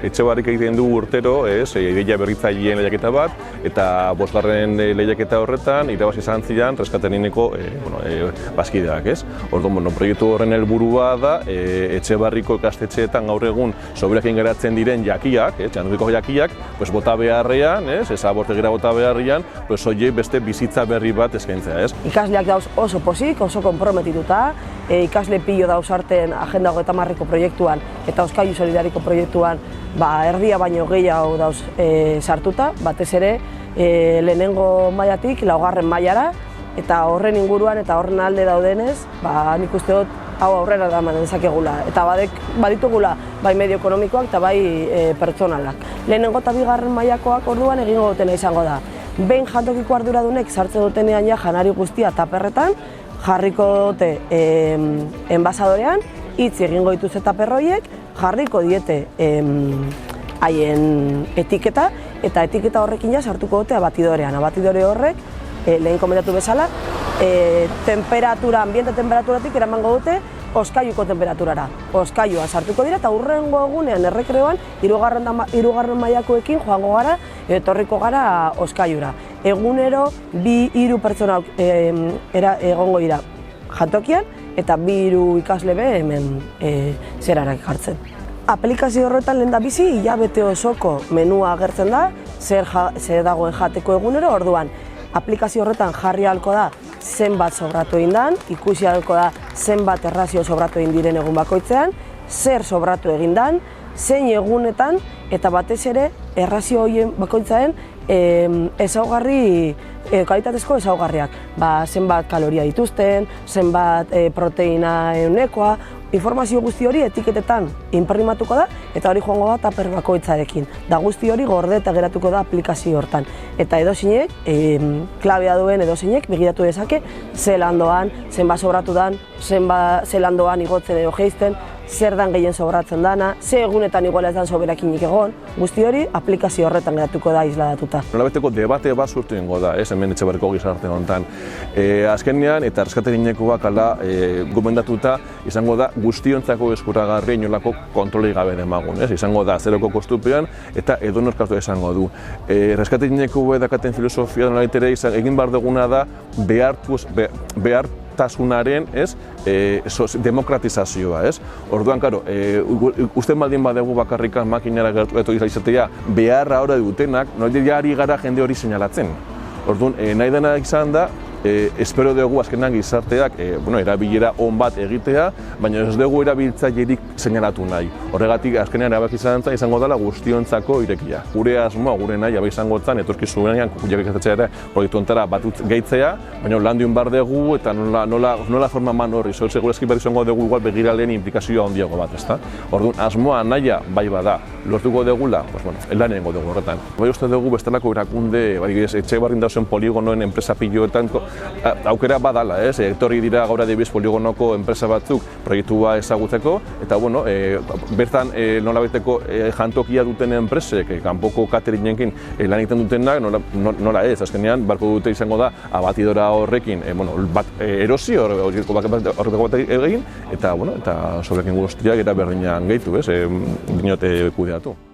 Etxebarrik egiten du urtero, ideia berritzaileen lehiaketa bat, eta 5. lehiaketa horretan irabazi izan ziren Reskatenineko bazkideak, ez? Orduan, proiektu horren helburua da Etxebarriko ikastetxeetan gaur egun soberakin geratzen diren jakiak, txanduriko jakiak, bota beharrean, abortegira bota beharrean, horiek beste bizitza berri bat eskaintzea, ez? Ikasleak dauz oso pozik, oso konprometituta, ikasle pilo dauz artean Agenda 30ko proiektuan eta Oskailu Solidariko proiektuan erdia baino gehiago dauz sartuta, batez ere lehenengo mailatik 4. mailara, eta horren inguruan eta horren alde daudenez, nik uste dut hau aurrera eraman dezakegula, eta baditugula bai medio ekonomikoak eta bai pertsonalak. Lehenengo eta 2. mailakoak orduan egingo dutena izango da. Behin jantokiko arduradunek sartzen dutenean janari guztia taperretan, jarriko dute enbasadorean, hitz egingo dituzte taper horiek, jarriko diete haien etiketa, eta etiketa horrekin sartuko dute abatidorean. Abatidore horrek, lehen komentatu bezala, ambiente temperaturatik eramango dute Oskailuko temperaturara. Oskailuan sartuko dira eta hurrengo egunean errekreoan 3. mailakoekin joango gara, etorriko gara Oskailura. Egunero 2-3 pertsona egongo dira jantokian eta 2-3 ikasle hemen zerarak jartzen. Aplikazio horretan lehendabizi hilabete osoko menua agertzen da, zer dagoen jateko egunero, orduan aplikazio horretan jarri ahalko da zenbat sobratu egin dan, ikusi ahalko da zenbat errazio sobratu egin diren egun bakoitzean, zer sobratu egin dan, zein egunetan eta batez ere errazio horien bakoitzaen ezaugarri, kalitatezko ezaugarriak. Zenbat kaloria dituzten, zenbat proteina ehunekoa, informazio guzti hori etiketetan inprimatuko da eta hori joango da taper bakoitzarekin. Da guzti hori gordeta geratuko da aplikazio hortan. Eta edozeinek, klabea duen edozeinek begiratu dezake zelan doan, zenbat sobratu dan, zelan doan igotzen edo jeizten, zer dan gehien sobratzen dana, ze egunetan iguala ez dan soberakinik egon, guzti hori aplikazio horretan geratuko da isladatuta. Nolabeteko debate bat sortu egingo da, hemen Etxebarriko gizarte honetan. Azkenean eta Reskateginekoak gomendatuta izango da guztiontzako eskuragarri inolako kontrolik gabe demagun. Izango da zeroko kostupean eta edonork hartu izango du. Reskategineko dakaten filosofia nolaitere egin behar duguna da behartasunaren demokratizazioa. Orduan, usten baldin badegu bakarrikan makinara gertu izatea beharra hori dutenak, ari gara jende hori seinalatzen. Orduan, nahi dena izan da, espero dugu azkenean gizarteak erabilera on bat egitea, baina ez dugu erabiltzailerik seinalatu nahi. Horregatik azkenean erabaki izango dela guztiontzako irekia. Gure asmoa, gure nahi izango zen, etorkizunean jakiketatzea ere proiektu hontara batut gehitzea, baina landu behar dugu eta nola forma man horri. Segurazki behar izango dugu igual begiraleen implikazioa handiago bat, ezta? Orduan, asmoa nahia bai bada, lortuko degula, lan egingo dugu horretan. Bai uste dugu bestelako erakunde, Etxebarrin dauzen poligonoen enpresa piloetan aukera badala, etorri dira gaur adibidez poligonoko enpresa batzuk proiektua ezagutzeko, eta bertan nolabaiteko jantokia duten enpresek, kanpoko cateringekin lan egiten dutenak, nola ez, azkenean barko dute izango da abatidora horrekin erosi horretako bat egin, eta sobrekin guztiak eta berdinean gehitu, dinote kudeatu.